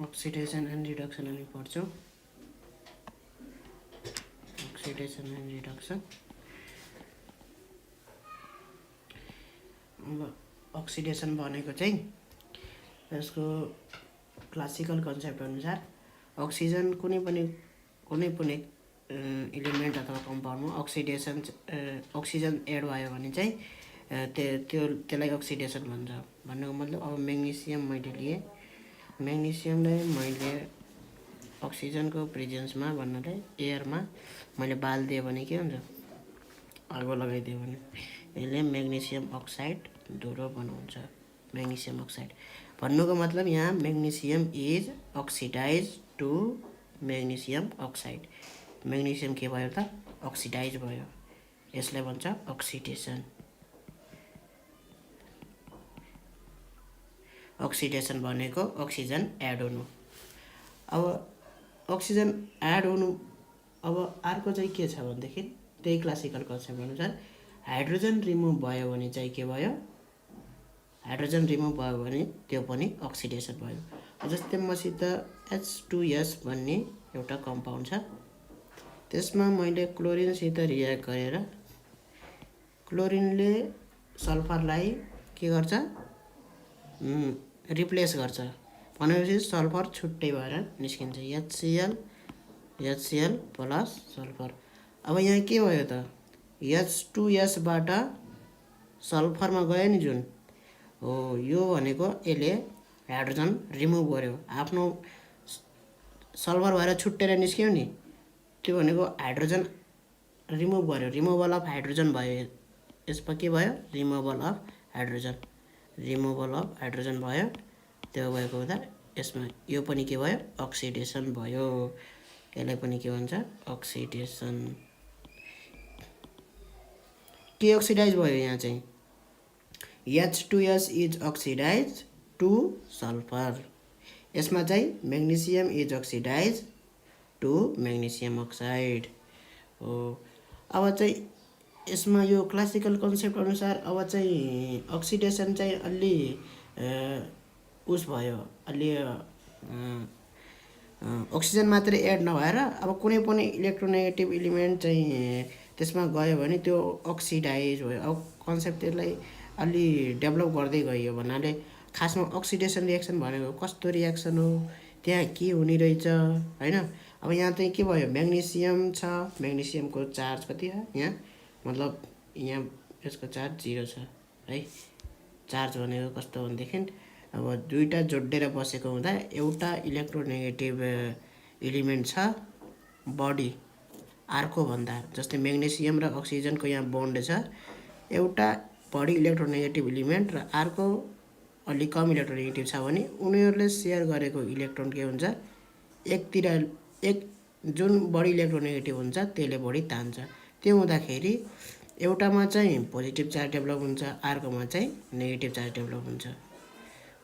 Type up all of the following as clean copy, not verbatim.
oxidation and reduction हामी पढ्छौं oxidation and reduction अब oxidation भनेको चाहिँ यसको क्लासिकल कन्सेप्ट अनुसार अक्सिजन कुनै पनि एलिमेन्ट अथवा कम्पाउन्डमा अक्सिजन एड भयो भने चाहिँ त्यसलाई अक्सिडेसन भन्छ भन्नुको मतलब अब म्याग्नेसियम मैले लिए म्याग्नेसियमलाई मैले अक्सिजनको प्रेजेन्समा भन्नाले एयरमा मैले बाल्दिए भने के हुन्छ आगो लगाइदियो भने यसले म्याग्नेसियम अक्साइड धुलो बनाउँछ म्याग्नेसियम अक्साइड भन्नुको मतलब यहाँ magnesium is oxidize to magnesium oxide magnesium के भयो त अक्सिडाइज भयो यसलाई भन्छ अक्सिडेसन अक्सिडेसन भनेको अक्सिजन एड हुनु अब अक्सिजन एड हुनु अब अर्को चाहिँ के छ भनेदेखि त्यही क्लासिकल कन्सेप्ट अनुसार हाइड्रोजन रिमुभ भयो भने चाहिँ के भयो हाइड्रोजन रिमुभ भयो भने त्यो पनि अक्सिडेसन भयो जस्तै मसित H2S भन्ने एउटा कम्पाउन्ड छ त्यसमा मैले क्लोरिनसित रिएक्ट गरेर क्लोरिनले सल्फरलाई के गर्छ रिप्लेस गर्छ भनेपछि सल्फर छुट्टै भएर निस्किन्छ HCl प्लस सल्फर अब यहाँ के भयो त H2S बाट सल्फरमा गयो नि जुन हो यो भनेको यसले हाइड्रोजन रिमुभ गर्यो आफ्नो सल्फर भएर छुट्टेर निस्क्यो नि त्यो भनेको हाइड्रोजन रिमुभ गर्यो रिमुभल अफ हाइड्रोजन भयो यसमा के भयो रिमुभल अफ हाइड्रोजन भयो त्यो भएको हुँदा यसमा यो पनि के भयो अक्सिडेसन भयो यसलाई पनि के भन्छ अक्सिडेसन के अक्सिडाइज भयो यहाँ चाहिँ H2S is oxidize to sulphur यसमा चाहिँ magnesium is oxidize to magnesium oxide हो अब चाहिँ यसमा यो क्लासिकल कन्सेप्ट अनुसार अब चाहिँ अक्सिडेसन चाहिँ अलि उस भयो अलि अक्सिजन मात्रै एड नभएर अब कुनै पनि इलेक्ट्रोनेगेटिभ एलिमेन्ट चाहिँ त्यसमा गयो भने त्यो अक्सिडाइज भयो अब कन्सेप्ट त्यसलाई अलि डेभलप गर्दै गयो भन्नाले खासमा अक्सिडेसन रिएक्सन भनेको कस्तो रिएक्सन हो त्यहाँ के हुने रहेछ हैन अब यहाँ चाहिँ के भयो म्याग्नेसियम छ म्याग्नेसियमको चार्ज कति हो यहाँ मतलब यहाँ यसको चार्ज 0 छ है चार्ज भनेको कस्तो भनेदेखि अब दुईटा जोडेर बसेको हुँदा एउटा इलेक्ट्रोनेगेटिभ एलिमेन्ट छ बडी अर्को भन्दा जस्तै म्याग्नेसियम र अक्सिजनको यहाँ बन्ड छ एउटा बडी इलेक्ट्रोनेगेटिभ एलिमेन्ट र अर्को अलि कम इलेक्ट्रोनेगेटिभ छ भने उनीहरूले शेयर गरेको इलेक्ट्रोन के हुन्छ एकतिर एक जुन बडी इलेक्ट्रोनेगेटिभ हुन्छ त्यसले बढी तान्छ त्यो हुँदाखेरि एउटामा चाहिँ पोजिटिभ चार्ज डेभलप हुन्छ अर्कोमा चाहिँ नेगेटिभ चार्ज डेभलप हुन्छ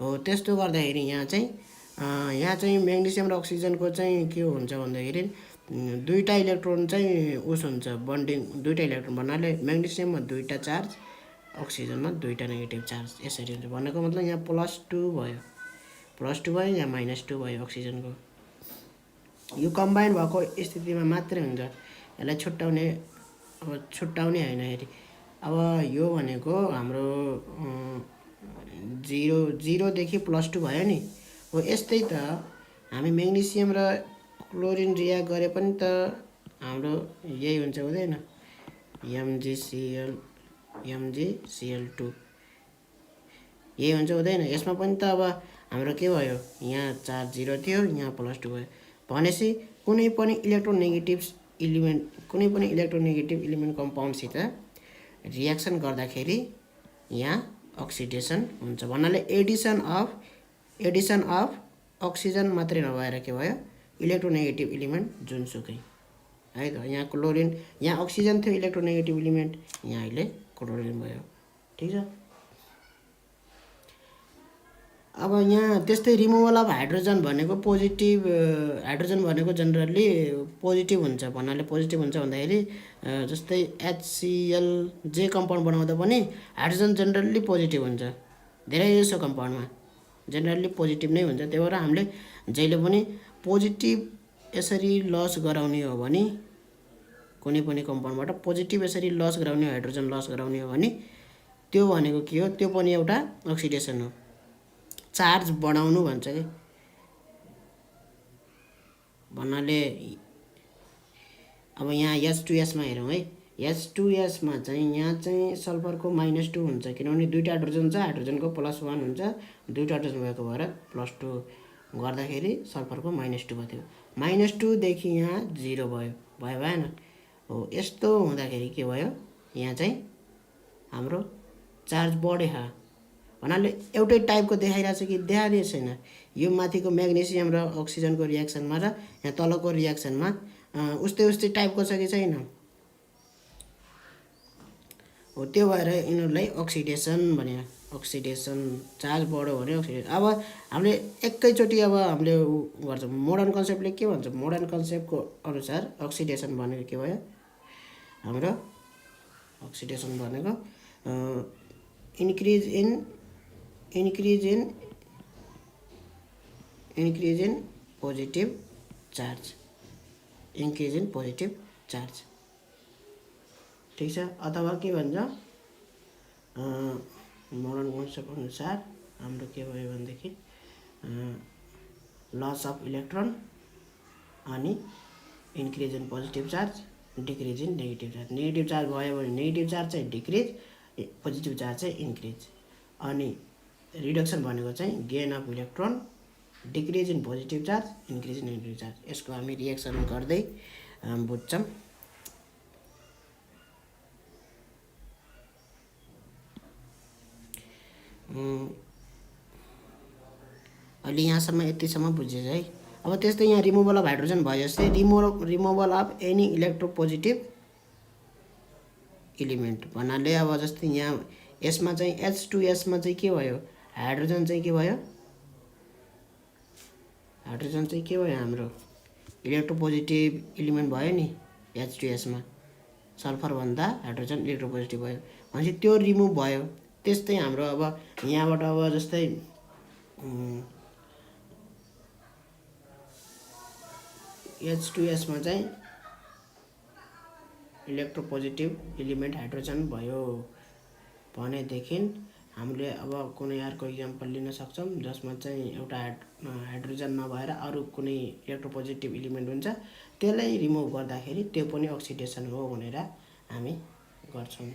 हो त्यस्तो गर्दाखेरि यहाँ चाहिँ म्याग्नेसियम र अक्सिजनको चाहिँ के हुन्छ भन्दाखेरि दुईटा इलेक्ट्रोन चाहिँ उस हुन्छ बन्डिङ दुईटा इलेक्ट्रोन भन्नाले म्याग्नेसियममा दुईटा चार्ज अक्सिजनमा दुईटा नेगेटिभ चार्ज यसरी हुन्छ भनेको मतलब यहाँ +2 भयो यहाँ -2 भयो अक्सिजनको यो कम्बाइन भएको स्थितिमा मात्रै हुन्छ यसलाई छुट्टाउने हैन हेरी अब यो भनेको हाम्रो 0 देखि +2 भयो नि हो यस्तै त हामी म्याग्नेसियम र क्लोरिन रिएक्ट गरे पनि त हाम्रो यही हुन्छ हुँदैन MgCl2 यही हुन्छ हुँदैन यसमा पनि त अब हाम्रो के भयो यहाँ चार्ज 0 थियो यहाँ +2 भयो भनेपछि कुनै पनि इलेक्ट्रोनेगेटिभ एलिमेन्ट कम्पाउन्डसित रिएक्सन गर्दाखेरि यहाँ अक्सिडेसन हुन्छ भन्नाले एडिसन अफ अक्सिजन मात्रै नभएर के भयो इलेक्ट्रोनेगेटिभ एलिमेन्ट जुनसुकै है त यहाँ क्लोरिन यहाँ अक्सिजन थियो इलेक्ट्रोनेगेटिभ एलिमेन्ट यहाँ अहिले क्लोरिन भयो ठीक छ अब यहाँ त्यस्तै रिमुभल अफ हाइड्रोजन भनेको हाइड्रोजन भनेको जनरली पोजिटिभ हुन्छ भन्नाले पोजिटिभ हुन्छ भन्दाखेरि जस्तै HCl जे कम्पाउन्ड बनाउँदा पनि हाइड्रोजन जनरली पोजिटिभ हुन्छ धेरै जसो कम्पाउन्डमा जेनरली पोजिटिभ नै हुन्छ। त्यही भएर हामीले जहिले पनि पोजिटिभ यसरी लस गराउने हो भने कुनै पनि कम्पाउन्डबाट पोजिटिभ यसरी लस गराउने हो, हाइड्रोजन लस गराउने हो भने त्यो भनेको के हो, त्यो पनि एउटा अक्सिडेसन हो। चार्ज बढाउनु भन्छ के भन्नाले अब यहाँ H2S मा हेरौँ है, H2S मा चाहिँ यहाँ चाहिँ सल्फरको -2 हुन्छ किनभने दुईटा हाइड्रोजन छ, हाइड्रोजनको +1 हुन्छ, दुईटा हाइड्रोजन भएको भएर +2 गर्दाखेरि सल्फरको -2 भयो। -2 देखि यहाँ 0 भयो, भएन हो। यस्तो हुँदाखेरि के भयो, यहाँ चाहिँ हाम्रो चार्ज बढ्यो भन्नाले एउटै टाइपको देखाइरहेछ कि देखाइदिएको छैन। यो माथिको म्याग्नेसियम र अक्सिजनको रियाक्सनमा र यहाँ तलको रियाक्सनमा उस्तै टाइपको छ कि छैन हो। त्यो भएर यिनीहरूलाई अक्सिडेसन भन्यो। अक्सिडेसन चार्ज बढ्यो भने अक्सिडेसन। अब हामीले एकैचोटि अब हामीले गर्छौँ, मोडर्न कन्सेप्टले के भन्छ, मोडर्न कन्सेप्टको अनुसार अक्सिडेसन भनेको के भयो हाम्रो, अक्सिडेसन भनेको increase in positive charge, increase in positive charge, ठीक छ। अथवा के भन्छ मोडर्न कन्सेप्ट अनुसार हाम्रो के भयो भनेदेखि लस अफ इलेक्ट्रोन अनि increase in positive charge, decrease in negative charge. Negative charge भयो भने नेगेटिभ चार्ज चाहिँ डिक्रिज, पोजिटिभ चार्ज चाहिँ इन्क्रिज। अनि रिडक्सन भनेको चाहिँ gain of electron, decrease in positive charge, increase in negative charge. यसको हामी रिएक्सन गर्दै बुझ्छौँ। अहिले यहाँसम्म यतिसम्म बुझेछ है। अब त्यस्तै यहाँ रिमुभल अफ हाइड्रोजन भयो जस्तै removal of any electropositive element भन्नाले अब जस्तै यहाँ यसमा चाहिँ H2S मा चाहिँ के भयो, हाइड्रोजन चाहिँ के भयो, हाइड्रोजन चाहिँ के भयो हाम्रो इलेक्ट्रोपोजिटिभ इलिमेन्ट भयो नि H2S मा, सल्फर भन्दा हाइड्रोजन इलेक्ट्रोपोजिटिभ भयो भनेपछि त्यो रिमुभ भयो। त्यस्तै हाम्रो अब यहाँबाट अब जस्तै H2S मा चाहिँ इलेक्ट्रोपोजिटिभ इलिमेन्ट हाइड्रोजन भयो भनेदेखि हामीले अब कुनै अर्को इक्जाम्पल लिन सक्छौँ जसमा चाहिँ एउटा हाइड्रोजन नभएर अरू कुनै इलेक्ट्रोपोजिटिभ इलिमेन्ट हुन्छ, त्यसलाई रिमुभ गर्दाखेरि त्यो पनि अक्सिडेसन हो भनेर हामी गर्छौँ।